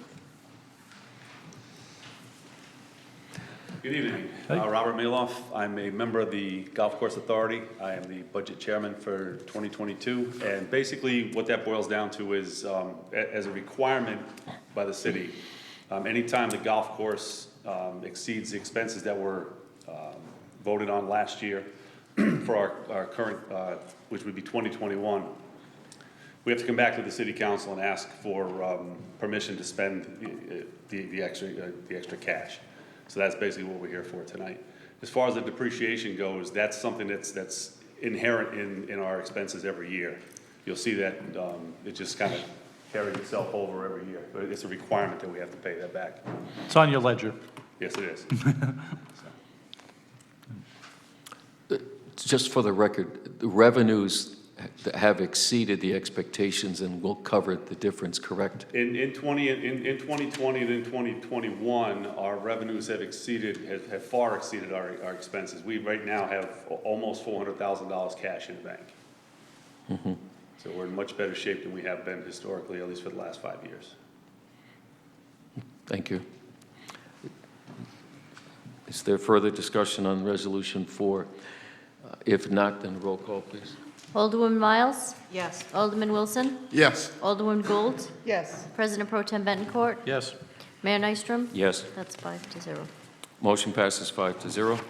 Good evening. Robert Maloff. I'm a member of the Golf Course Authority. I am the budget chairman for 2022. And basically what that boils down to is, as a requirement by the city, anytime the golf course exceeds the expenses that were voted on last year for our current, which would be 2021, we have to come back to the city council and ask for permission to spend the extra cash. So that's basically what we're here for tonight. As far as the depreciation goes, that's something that's inherent in our expenses every year. You'll see that it just kind of carries itself over every year. But it's a requirement that we have to pay that back. it's on your ledger. Yes, it is. Just for the record, the revenues have exceeded the expectations and will cover the difference, correct? In 2020 and in 2021, our revenues have far exceeded our expenses. We right now have almost $400,000 cash in the bank. Mm-hmm. So we're in much better shape than we have been historically, at least for the last 5 years. Thank you. Is there further discussion on Resolution 4? If not, then roll call, please. Alderwoman Miles? Yes. Alderman Wilson? Yes. Alderwoman Gould? Yes. President Pro Tem Bettencourt? Yes. Mayor Nystrom? Yes. That's 5-0. Motion passes 5-0.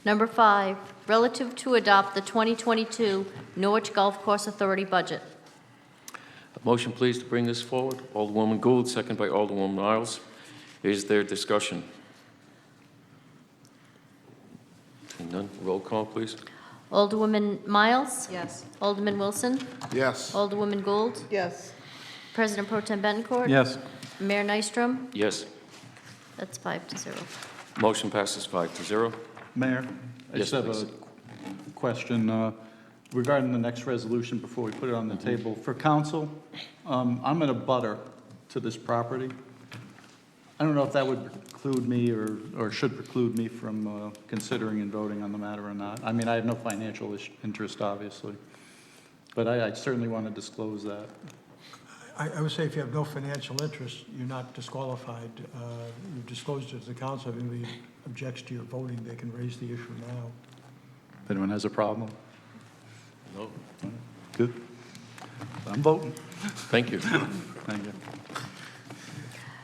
Number 5, relative to adopt the 2022 Norwich Golf Course Authority budget. A motion, please, to bring this forward. Alderwoman Gould, second by Alderwoman Miles. Is there discussion? Seeing none, roll call, please. Alderwoman Miles? Yes. Alderman Wilson? Yes. Alderwoman Gould? Yes. President Pro Tem Bettencourt? Yes. Mayor Nystrom? Yes. That's 5-0. Motion passes 5-0. Mayor, I Yes, just have please. a question. regarding the next resolution, before we put it on the table, for council, I'm in a butter to this property. I don't know if that would preclude me or should preclude me from considering and voting on the matter or not. I mean, I have no financial interest, obviously, but I certainly want to disclose that. I would say if you have no financial interest, you're not disqualified. You've disclosed it to the council. If anybody objects to your voting, they can raise the issue now. If anyone has a problem? No. Good. I'm voting. Thank you. Thank you.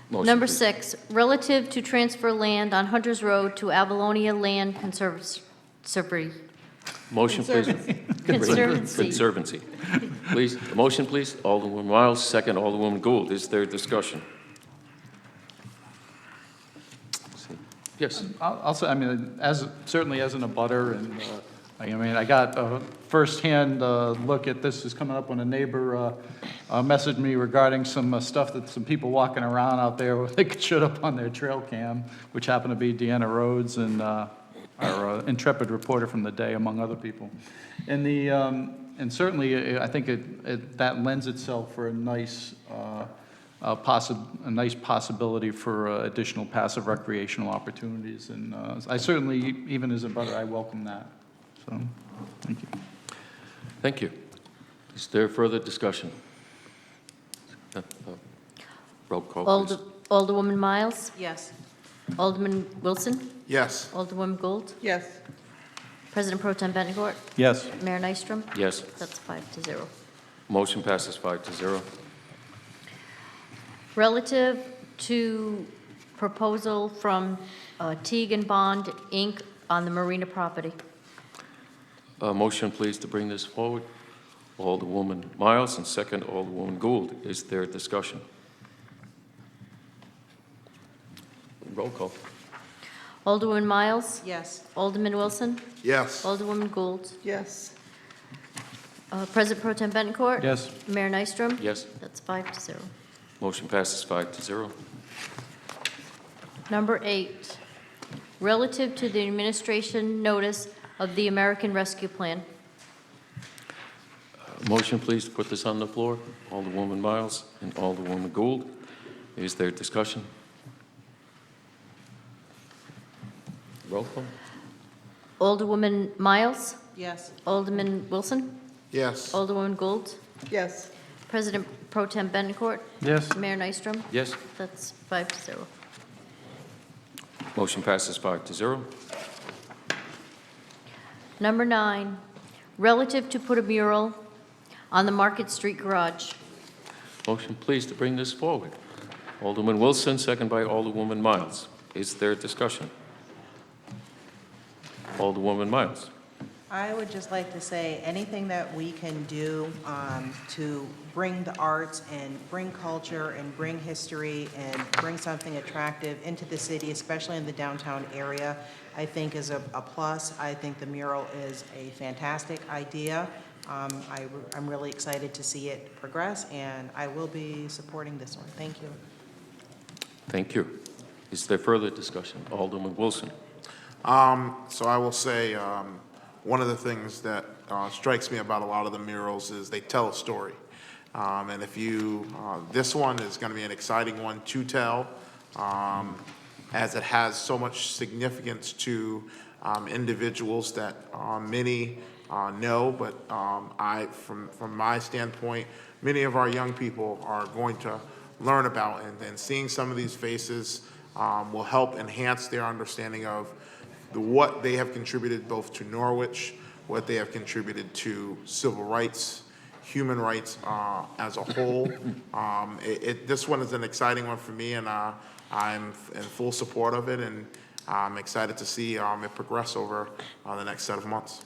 Motion, Number please. 6, relative to transfer land on Hunters Road to Avalonia Land Conservancy. Motion, please. Conservancy. Conservancy. Please, the motion, please. Alderwoman Miles, second, Alderwoman Gould. Is there discussion? Yes. I'll say, I mean, certainly as an abutter, and, I mean, I got a firsthand look at this is coming up when a neighbor messaged me regarding some stuff that some people walking around out there, where they could shut up on their trail cam, which happened to be Deanna Rhodes and our intrepid reporter from the day, among other people. And and certainly, I think that lends itself for a nice possibility for additional passive recreational opportunities. And I certainly, even as a butter, I welcome that. So, thank you. Thank you. Is there further discussion? Roll call, please. Alderwoman Miles? Yes. Alderman Wilson? Yes. Alderwoman Gould? Yes. President Pro Tem Bettencourt? Yes. Mayor Nystrom? Yes. That's 5-0. Motion passes 5-0. Relative to proposal from Teague and Bond, Inc. on the marina property. Motion, please, to bring this forward. Alderwoman Miles, and second, Alderwoman Gould. Is there discussion? Roll call. Alderwoman Miles? Yes. Alderman Wilson? Yes. Alderwoman Gould? Yes. President Pro Tem Bettencourt? Yes. Mayor Nystrom? Yes. That's 5-0. Motion passes 5-0. Number 8, relative to the administration notice of the American Rescue Plan. Motion, please, to put this on the floor. Alderwoman Miles and Alderwoman Gould. Is there discussion? Roll call. Alderwoman Miles? Yes. Alderman Wilson? Yes. Alderwoman Gould? Yes. President Pro Tem Bettencourt? Yes. Mayor Nystrom? Yes. That's 5-0. Motion passes 5-0. Number 9, relative to put a mural on the Market Street garage. Motion, please, to bring this forward. Alderman Wilson, second by Alderwoman Miles. Is there discussion? Alderwoman Miles. I would just like to say anything that we can do to bring the arts and bring culture and bring history and bring something attractive into the city, especially in the downtown area, I think is a plus. I think the mural is a fantastic idea. I'm really excited to see it progress, and I will be supporting this one. Thank you. Thank you. Is there further discussion? Alderman Wilson. So I will say, one of the things that strikes me about a lot of the murals is they tell a story. And if you, this one is going to be an exciting one to tell, as it has so much significance to individuals that many know, but from my standpoint, many of our young people are going to learn about, and seeing some of these faces will help enhance their understanding of what they have contributed both to Norwich, what they have contributed to civil rights, human rights as a whole. This one is an exciting one for me, and I'm in full support of it, and I'm excited to see it progress over the next set of months.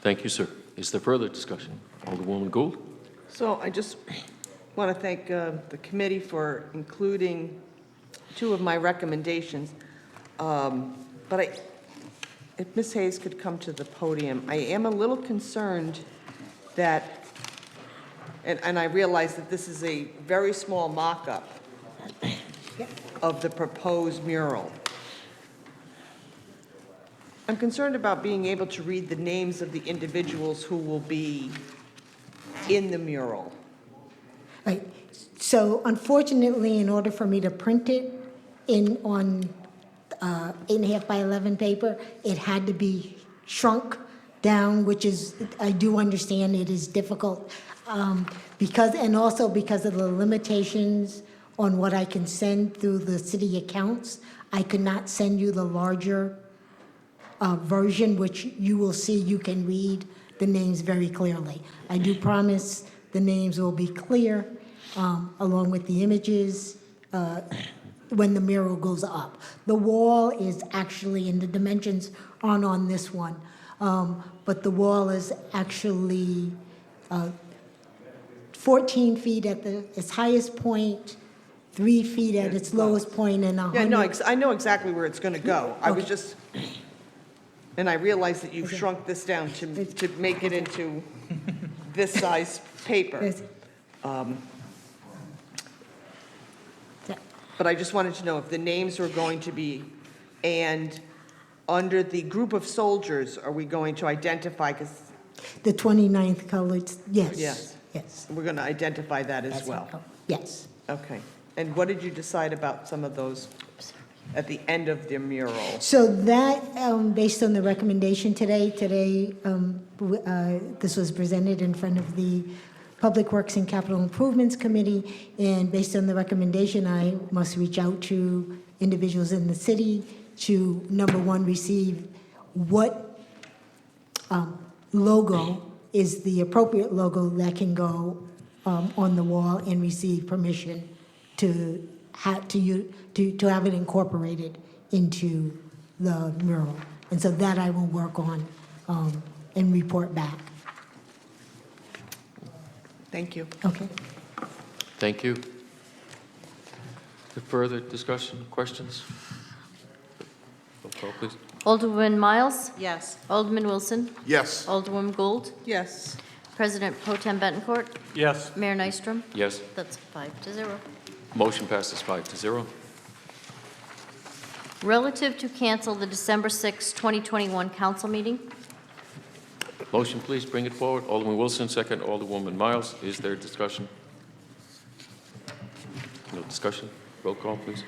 Thank you, sir. Is there further discussion? Alderwoman Gould. So I just want to thank the committee for including 2 of my recommendations. But if Ms. Hayes could come to the podium, I am a little concerned that, and I realize that this is a very small mock-up of the proposed mural. I'm concerned about being able to read the names of the individuals who will be in the mural. Right. So unfortunately, in order for me to print it on 8.5 by 11 paper, it had to be shrunk down, which is, I do understand it is difficult, and also because of the limitations on what I can send through the city accounts, I could not send you the larger version, which you will see, you can read the names very clearly. I do promise the names will be clear, along with the images, when the mural goes up. The wall is actually, and the dimensions aren't on this one, but the wall is actually 14 feet at its highest point, 3 feet at its lowest point, and 100. Yeah, no, I know exactly where it's going to go. I was Okay. just, and I realized that you've shrunk this down to make it into this size paper. Yes. But I just wanted to know if the names were going to be, and under the group of soldiers, are we going to identify, because The 29th colored, yes. Yes. Yes. we're going to identify that as well? Yes. Okay. And what did you decide about some of those at the end of the mural? So that, based on the recommendation today, this was presented in front of the Public Works and Capital Improvements Committee, and based on the recommendation, I must reach out to individuals in the city to, number one, receive what logo is the appropriate logo that can go on the wall, and receive permission to have it incorporated into the mural. And so that I will work on and report back. Thank you. Okay. Thank you. Further discussion, questions? Roll call, please. Alderwoman Miles? Yes. Alderman Wilson? Yes. Alderwoman Gould? Yes. President Pro Tem Bettencourt? Yes. Mayor Nystrom? Yes. That's 5-0. Motion passes 5-0. Relative to cancel the December 6, 2021 council meeting? Motion, please, bring it forward. Alderman Wilson, second. Alderwoman Miles. Is there discussion? No discussion? Roll call, please.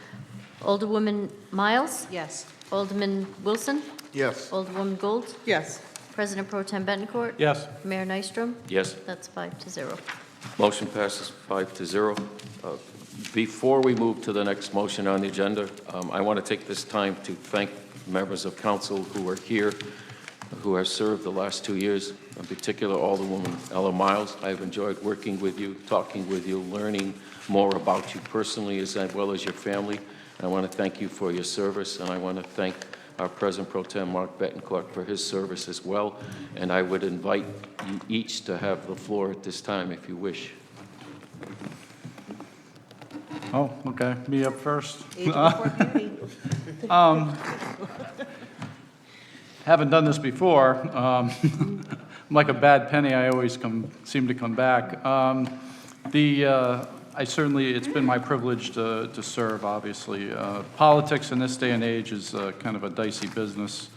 Alderwoman Miles? Yes. Alderman Wilson? Yes. Alderwoman Gould? Yes. President Pro Tem Bettencourt? Yes. Mayor Nystrom? Yes. That's 5-0. Motion passes 5-0. Before we move to the next motion on the agenda, I want to take this time to thank members of council who are here, who have served the last 2 years, in particular Alderwoman Ella Miles. I've enjoyed working with you, talking with you, learning more about you personally as well as your family. And I want to thank you for your service, and I want to thank our President Pro Tem Mark Bettencourt for his service as well. And I would invite you each to have the floor at this time if you wish. Oh, okay. Me up first. Age of opportunity. Haven't done this before. I'm like a bad penny, I always seem to come back. It's been my privilege to serve, obviously. Politics in this day and age is kind of a dicey business.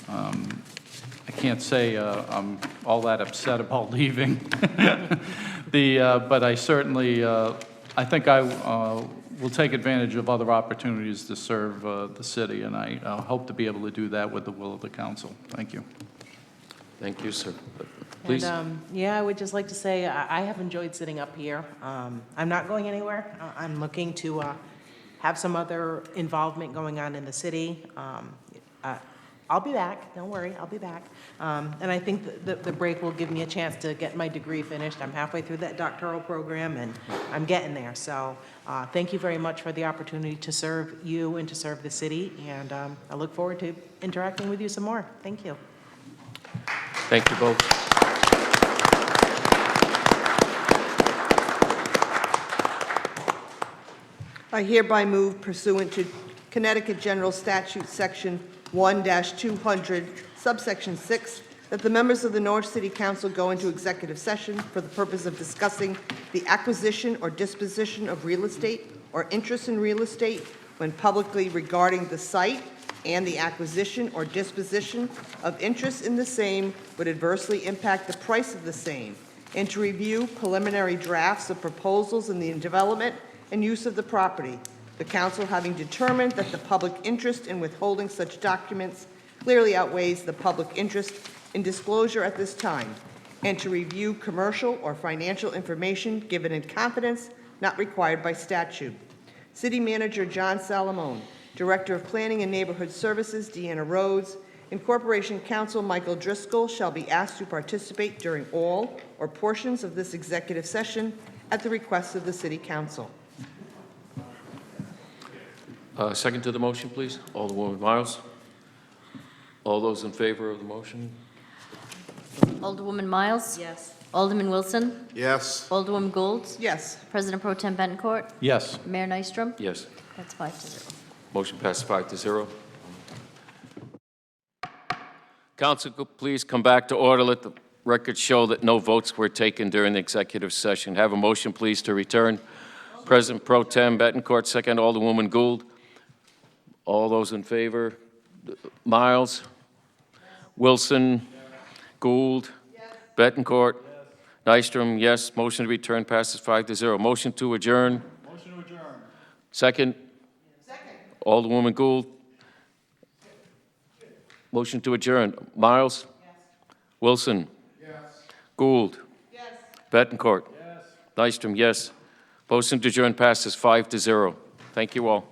I can't say I'm all that upset about leaving. But I certainly, I think I will take advantage of other opportunities to serve the city, and I hope to be able to do that with the will of the council. Thank you. Thank you, sir. Please. And, I would just like to say I have enjoyed sitting up here. I'm not going anywhere. I'm looking to have some other involvement going on in the city. I'll be back. Don't worry, I'll be back. And I think the break will give me a chance to get my degree finished. I'm halfway through that doctoral program, and I'm getting there. So thank you very much for the opportunity to serve you and to serve the city. And I look forward to interacting with you some more. Thank you. Thank you both. I hereby move pursuant to Connecticut General Statute, Section 1-200, subsection 6, that the members of the Norwich City Council go into executive session for the purpose of discussing the acquisition or disposition of real estate or interest in real estate when publicly regarding the site, and the acquisition or disposition of interest in the same would adversely impact the price of the same, and to review preliminary drafts of proposals in the development and use of the property, the council having determined that the public interest in withholding such documents clearly outweighs the public interest in disclosure at this time, and to review commercial or financial information given in confidence not required by statute. City Manager John Salamone, Director of Planning and Neighborhood Services Deanna Rhodes, and Corporation Counsel Michael Driscoll shall be asked to participate during all or portions of this executive session at the request of the City Council. Second to the motion, please. Alderwoman Miles. All those in favor of the motion? Alderwoman Miles? Yes. Alderman Wilson? Yes. Alderwoman Gould? Yes. President Pro Tem Bettencourt? Yes. Mayor Nystrom? Yes. That's 5-0. Motion passes 5-0. Council, please come back to order. Let the record show that no votes were taken during the executive session. Have a motion, please, to return. President Pro Tem Bettencourt, second. Alderwoman Gould. All those in favor? Miles? Wilson? Gould? Bettencourt? Nystrom, yes. Motion to return passes 5-0. Motion to adjourn. Motion to adjourn. Second. Alderwoman Gould. Motion to adjourn. Miles? Yes. Wilson? Yes. Gould? Yes. Bettencourt? Yes. Nystrom, yes. Motion to adjourn passes 5-0. Thank you all.